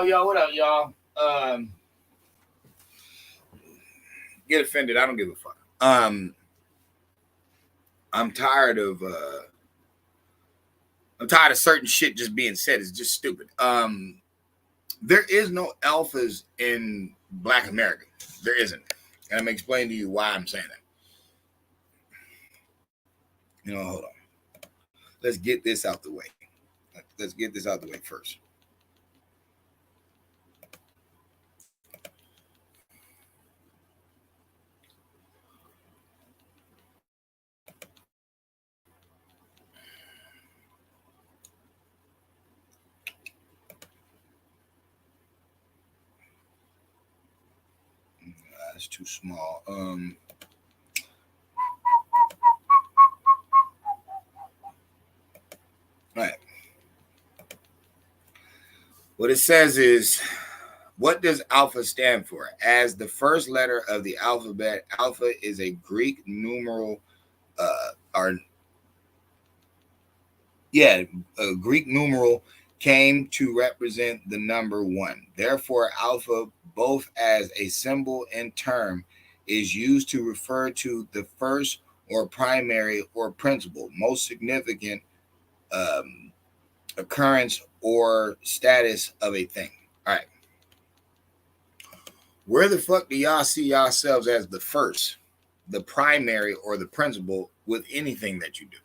Yo, what up, y'all? Get offended. I don't give a fuck. I'm tired of certain shit just being said. It's just stupid. There is no alphas in Black America. There isn't, and I'm gonna explain to you why I'm saying that. Hold on. Let's get this out the way. Let's get this out the way first. It's too small. All right. What it says is, what does alpha stand for? As the first letter of the alphabet, alpha is a Greek numeral, or yeah, a Greek numeral came to represent the number one. Therefore, alpha, both as a symbol and term, is used to refer to the first or primary or principal, most significant um, occurrence or status of a thing. All right. Where the fuck do y'all see yourselves as the first, the primary, or the principal with anything that you do?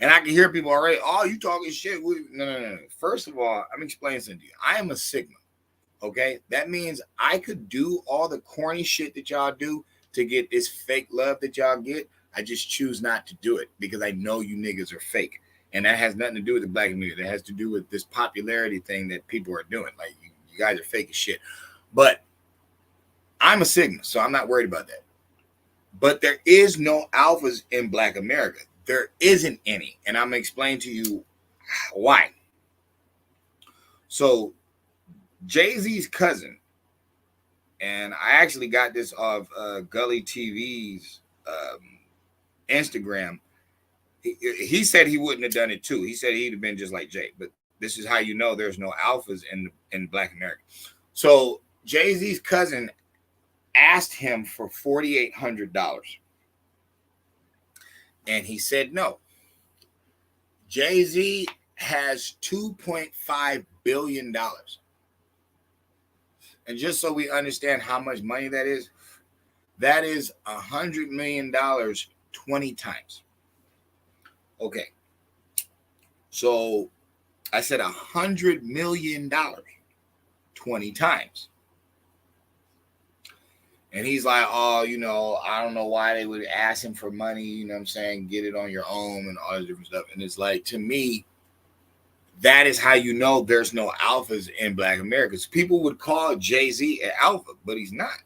And I can hear people already, oh, you talking shit. No. First of all, I'm explaining something to you. I am a Sigma. Okay. That means I could do all the corny shit that y'all do to get this fake love that y'all get. I just choose not to do it because I know you niggas are fake. And that has nothing to do with the Black community. That has to do with this popularity thing that people are doing. Like, you guys are fake as shit. But I'm a Sigma, so I'm not worried about that. But there is no alphas in Black America. There isn't any. And I'm going to explain to you why. So, Jay-Z's cousin, and I actually got this off Gully TV's Instagram. He said he wouldn't have done it too. He said he'd have been just like Jay. But this is how you know there's no alphas in Black America. So, Jay-Z's cousin asked him for $4,800. And he said no. Jay-Z has $2.5 billion. And just so we understand how much money that is $100 million 20 times. Okay. So I said $100 million 20 times. And he's like, oh, I don't know why they would ask him for money. You know what I'm saying? Get it on your own and all this different stuff. And it's like, to me, that is how you know there's no alphas in Black America. People would call Jay-Z an alpha, but he's not.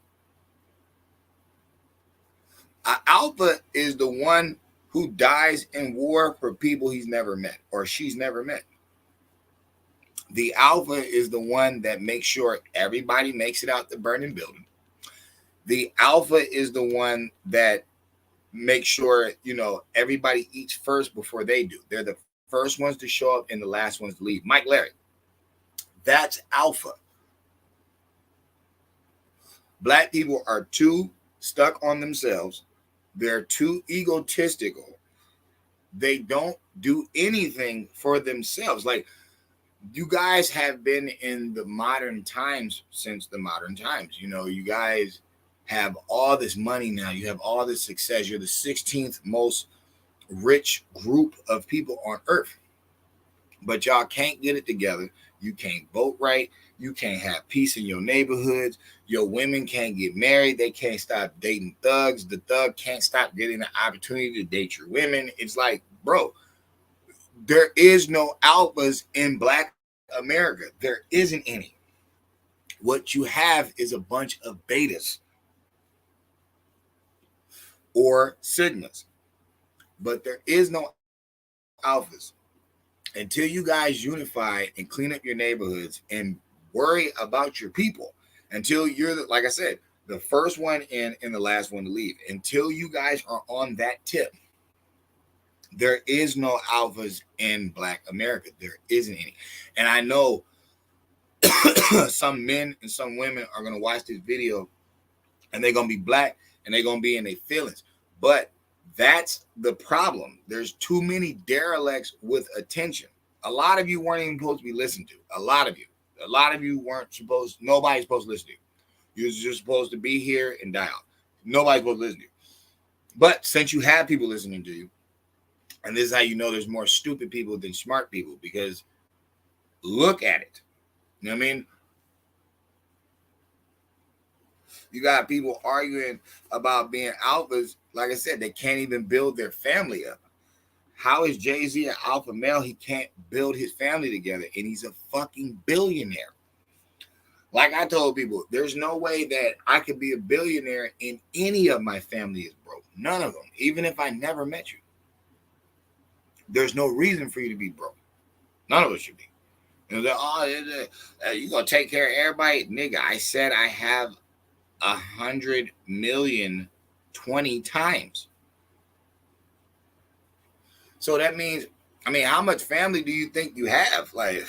An alpha is the one who dies in war for people he's never met or she's never met. The alpha is the one that makes sure everybody makes it out the burning building. The alpha is the one that makes sure, everybody eats first before they do. They're the first ones to show up and the last ones to leave. Mike Larry. That's alpha. Black people are too stuck on themselves. They're too egotistical. They don't do anything for themselves. Like, you guys have been in the modern times since the modern times. You guys have all this money now. You have all this success. You're the 16th most rich group of people on earth. But y'all can't get it together. You can't vote right. You can't have peace in your neighborhoods. Your women can't get married. They can't stop dating thugs. The thug can't stop getting the opportunity to date your women. It's like, bro, there is no alphas in Black America. There isn't any. What you have is a bunch of betas or sigmas, but there is no alphas. Until you guys unify and clean up your neighborhoods and worry about your people, until you're, like I said, the first one in and the last one to leave, until you guys are on that tip, there is no alphas in Black America. There isn't any. And I know some men and some women are going to watch this video and they're going to be black and they're going to be in their feelings. But that's the problem. There's too many derelicts with attention. A lot of you weren't even supposed to be listened to. A lot of you weren't supposed, nobody's supposed to listen to you. You're just supposed to be here and die out. Nobody's supposed to listen to you. But since you have people listening to you, and this is how you know there's more stupid people than smart people, because look at it. You know what I mean? You got people arguing about being alphas. Like I said, they can't even build their family up. How is Jay-Z an alpha male? He can't build his family together, and he's a fucking billionaire. Like I told people, there's no way that I could be a billionaire and any of my family is broke. None of them, even if I never met you. There's no reason for you to be broke. None of us should be. You know, you're going to take care of everybody? Nigga, I said I have 100 million 20 times. So that means, I mean, how much family do you think you have? Like,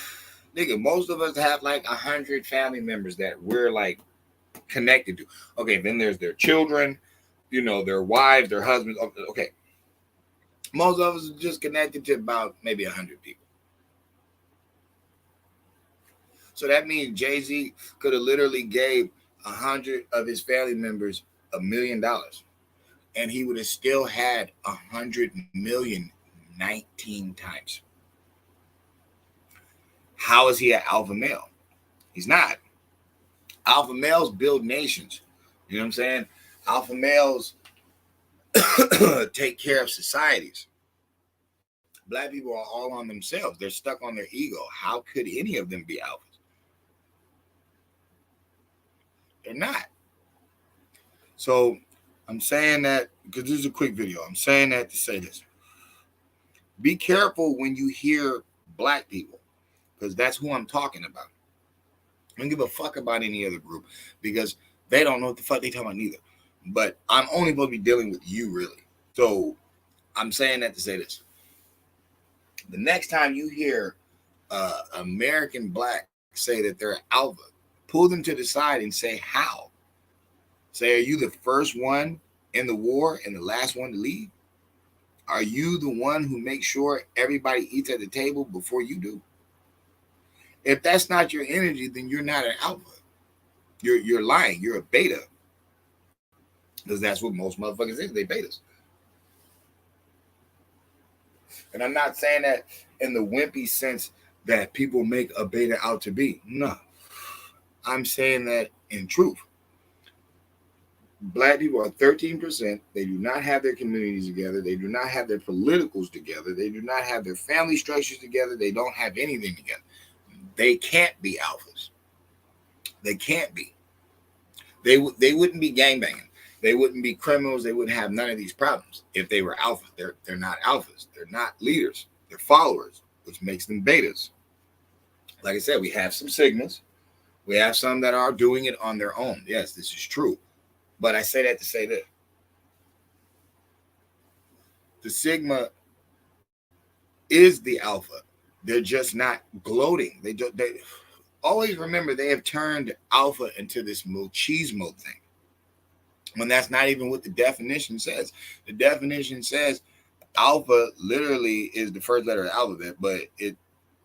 nigga, most of us have like 100 family members that we're like connected to. Okay, then there's their children, you know, their wives, their husbands. Okay. Most of us are just connected to about maybe 100 people. So that means Jay-Z could have literally gave 100 of his family members $1 million, and he would have still had 100 million 19 times. How is he an alpha male? He's not. Alpha males build nations. You know what I'm saying? Alpha males take care of societies. Black people are all on themselves. They're stuck on their ego. How could any of them be alphas? They're not. So I'm saying that because this is a quick video. I'm saying that to say this. Be careful when you hear black people, because that's who I'm talking about. I don't give a fuck about any other group because they don't know what the fuck they talking about neither. But I'm only supposed to be dealing with you, really. So I'm saying that to say this. The next time you hear American black say that they're alpha, pull them to the side and say, how? Say, are you the first one in the war and the last one to leave? Are you the one who makes sure everybody eats at the table before you do? If that's not your energy, then you're not an alpha. You're lying. You're a beta. Because that's what most motherfuckers is. They betas. And I'm not saying that in the wimpy sense that people make a beta out to be. No. I'm saying that in truth. Black people are 13%. They do not have their communities together. They do not have their politicals together. They do not have their family structures together. They don't have anything together. They can't be alphas. They can't be. They wouldn't be gangbanging. They wouldn't be criminals. They wouldn't have none of these problems if they were alphas. They're not alphas. They're not leaders. They're followers, which makes them betas. Like I said, we have some sigmas. We have some that are doing it on their own. Yes, this is true. But I say that to say that the sigma is the alpha. They're just not gloating. They always remember they have turned alpha into this machismo thing, when that's not even what the definition says. The definition says alpha literally is the first letter of the alphabet, but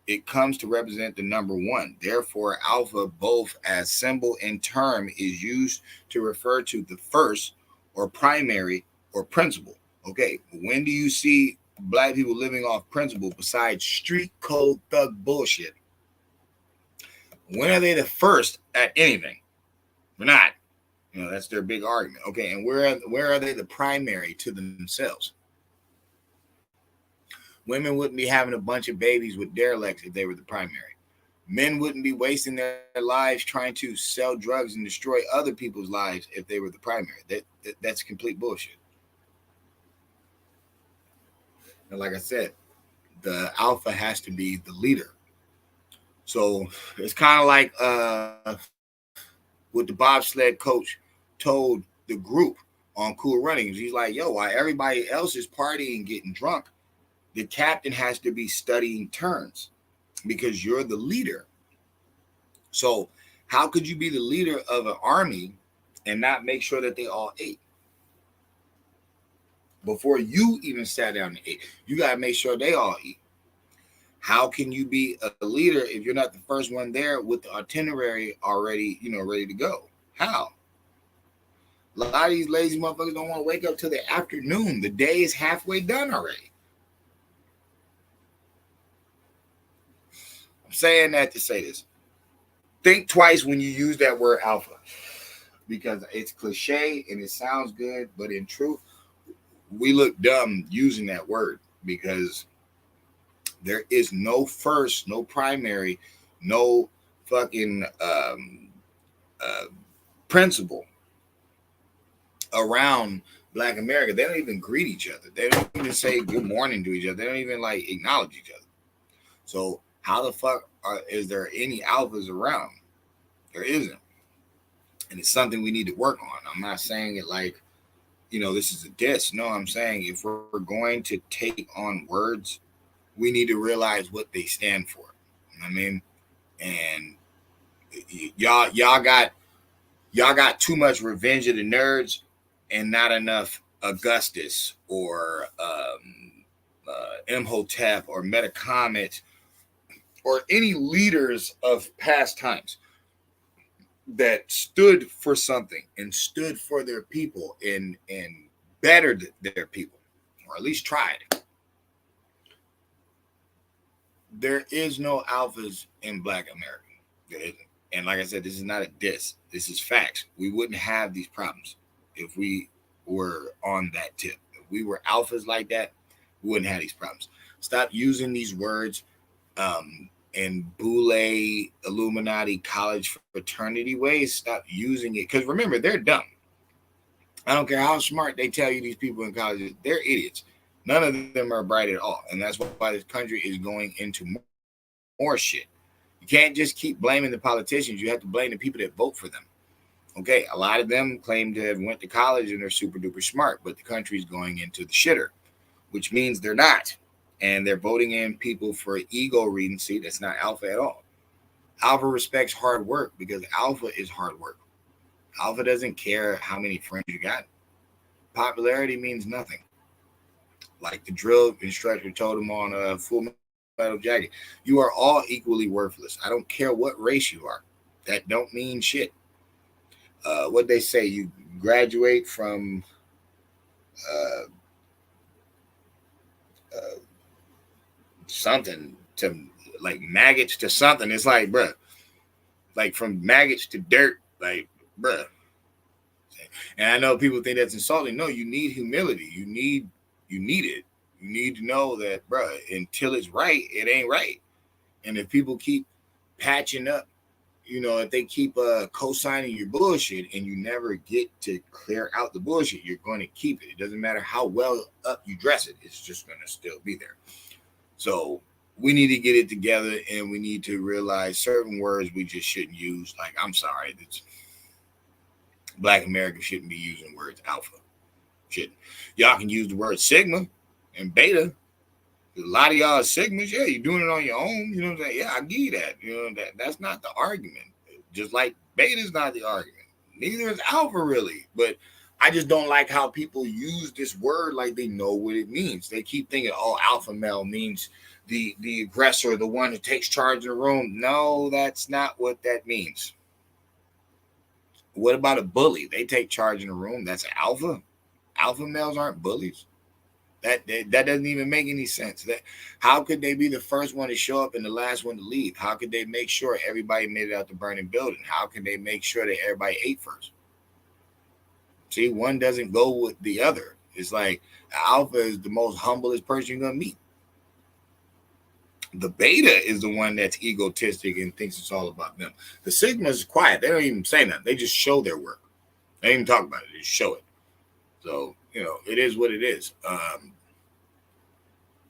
it comes to represent the number one. Therefore, alpha, both as symbol and term, is used to refer to the first or primary or principal. Okay, when do you see black people living off principle besides street code thug bullshit? When are they the first at anything? They're not. You know, that's their big argument. Okay, and where are they the primary to themselves? Women wouldn't be having a bunch of babies with derelicts if they were the primary. Men wouldn't be wasting their lives trying to sell drugs and destroy other people's lives if they were the primary. That's complete bullshit. And like I said, the alpha has to be the leader. So it's kind of like what the bobsled coach told the group on Cool Runnings. He's like, yo, while everybody else is partying, getting drunk, the captain has to be studying turns because you're the leader. So how could you be the leader of an army and not make sure that they all ate? Before you even sat down and ate, you got to make sure they all eat. How can you be a leader if you're not the first one there with the itinerary already, ready to go? How? A lot of these lazy motherfuckers don't want to wake up till the afternoon. The day is halfway done already. I'm saying that to say this. Think twice when you use that word alpha, because it's cliche and it sounds good, but in truth, we look dumb using that word because there is no first, no primary, no fucking principle around Black America. They don't even greet each other. They don't even say good morning to each other. They don't even like acknowledge each other. So how the fuck is there any alphas around? There isn't. And it's something we need to work on. I'm not saying it like, this is a diss. No, I'm saying if we're going to take on words, we need to realize what they stand for. You know what I mean? And y'all got too much Revenge of the Nerds and not enough Augustus or Imhotep or Metacomet or any leaders of past times that stood for something and stood for their people and bettered their people, or at least tried. There is no alphas in Black America. There isn't. And like I said, this is not a diss. This is facts. We wouldn't have these problems if we were on that tip. If we were alphas like that, we wouldn't have these problems. Stop using these words in Boule, Illuminati, college fraternity ways. Stop using it. Because remember, they're dumb. I don't care how smart they tell you these people in college, they're idiots. None of them are bright at all. And that's why this country is going into more shit. You can't just keep blaming the politicians. You have to blame the people that vote for them. Okay, a lot of them claim to have went to college and they're super duper smart, but the country's going into the shitter, which means they're not. And they're voting in people for ego reading. See, that's not alpha at all. Alpha respects hard work because alpha is hard work. Alpha doesn't care how many friends you got. Popularity means nothing. Like the drill instructor told him on Full Metal Jacket, you are all equally worthless. I don't care what race you are. That don't mean shit. What they say, you graduate from uh, uh, something to like maggots to something. It's like, bruh, like from maggots to dirt, like, bruh. And I know people think that's insulting. No, you need humility. You need it. You need to know that, bruh, until it's right, it ain't right. And if people keep patching up, if they keep co-signing your bullshit and you never get to clear out the bullshit, you're going to keep it. It doesn't matter how well up you dress it. It's just going to still be there. So we need to get it together and we need to realize certain words we just shouldn't use. Like, I'm sorry, Black America shouldn't be using words alpha. Shouldn't. Y'all can use the word sigma and beta. A lot of y'all are sigmas, yeah, you're doing it on your own. You know what I'm saying? Yeah, I give you that. That's not the argument. Just like beta's not the argument. Neither is alpha really. But I just don't like how people use this word like they know what it means. They keep thinking, oh, alpha male means the aggressor, the one who takes charge of the room. No, that's not what that means. What about a bully? They take charge in the room. That's alpha. Alpha males aren't bullies. That doesn't even make any sense. How could they be the first one to show up and the last one to leave? How could they make sure everybody made it out the burning building? How can they make sure that everybody ate first? See, one doesn't go with the other. It's like alpha is the most humblest person you're gonna meet. The beta is the one that's egotistic and thinks it's all about them. The sigma is quiet. They don't even say nothing. They just show their work. They don't even talk about it. They just show it. So, it is what it is.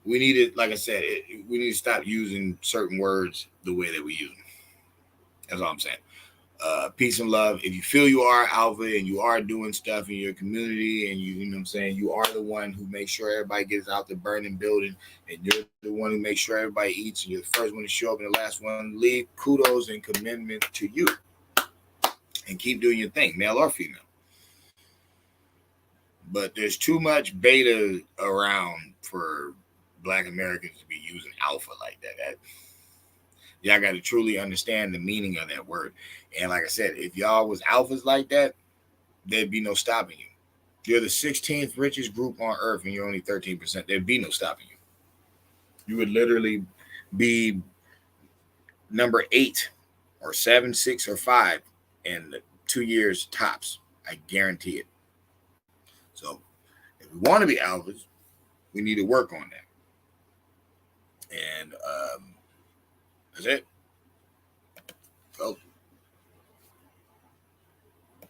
We need to, like I said, we need to stop using certain words the way that we use them. That's all I'm saying. Peace and love. If you feel you are alpha and you are doing stuff in your community and you know what I'm saying, you are the one who makes sure everybody gets out the burning building and you're the one who makes sure everybody eats and you're the first one to show up and the last one to leave, kudos and commitment to you. And keep doing your thing, male or female. But there's too much beta around for Black Americans to be using alpha like that. Y'all got to truly understand the meaning of that word. And like I said, if y'all was alphas like that, there'd be no stopping you. You're the 16th richest group on earth and you're only 13%. There'd be no stopping you. You would literally be number 8 or 7, 6, or 5 in 2 years tops. I guarantee it. So if we want to be alphas, we need to work on that. And that's it.